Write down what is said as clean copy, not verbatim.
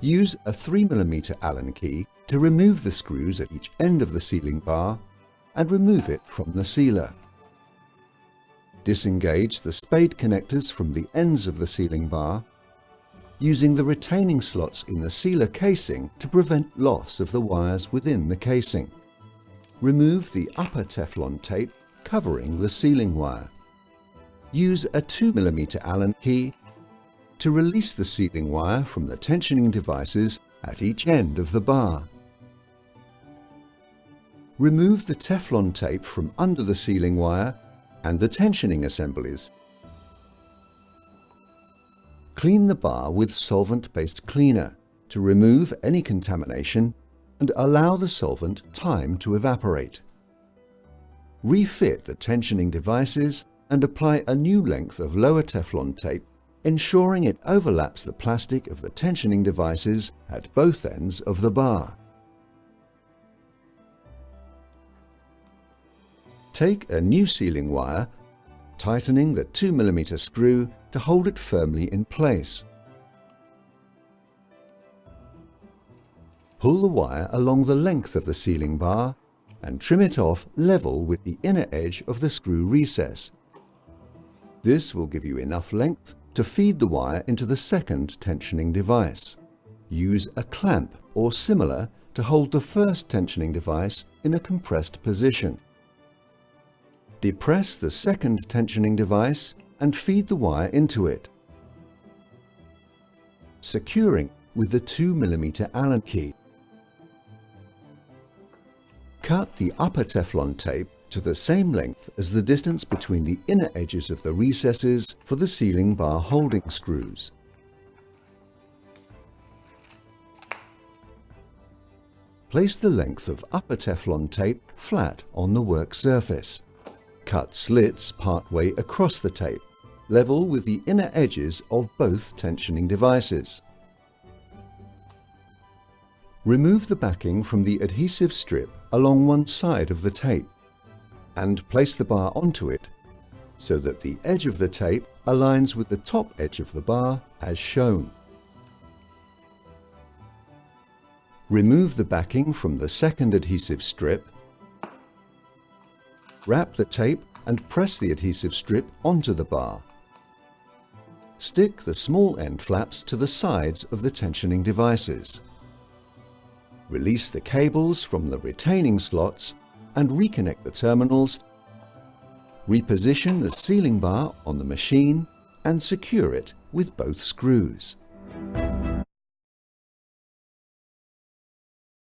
Use a 3mm Allen key to remove the screws at each end of the sealing bar and remove it from the sealer. Disengage the spade connectors from the ends of the sealing bar, using the retaining slots in the sealer casing to prevent loss of the wires within the casing. Remove the upper Teflon tape covering the sealing wire. Use a 2mm Allen key to release the sealing wire from the tensioning devices at each end of the bar. Remove the Teflon tape from under the sealing wire and the tensioning assemblies. Clean the bar with solvent-based cleaner to remove any contamination and allow the solvent time to evaporate. Refit the tensioning devices and apply a new length of lower Teflon tape, ensuring it overlaps the plastic of the tensioning devices at both ends of the bar. Take a new sealing wire, tightening the 2mm screw to hold it firmly in place. Pull the wire along the length of the sealing bar and trim it off level with the inner edge of the screw recess. This will give you enough length to feed the wire into the second tensioning device. Use a clamp or similar to hold the first tensioning device in a compressed position. Depress the second tensioning device and feed the wire into it, securing with the 2mm Allen key. Cut the upper Teflon tape to the same length as the distance between the inner edges of the recesses for the sealing bar holding screws. Place the length of upper Teflon tape flat on the work surface. Cut slits partway across the tape, level with the inner edges of both tensioning devices. Remove the backing from the adhesive strip along one side of the tape and place the bar onto it so that the edge of the tape aligns with the top edge of the bar as shown. Remove the backing from the second adhesive strip. Wrap the tape and press the adhesive strip onto the bar. Stick the small end flaps to the sides of the tensioning devices. Release the cables from the retaining slots and reconnect the terminals. Reposition the sealing bar on the machine and secure it with both screws.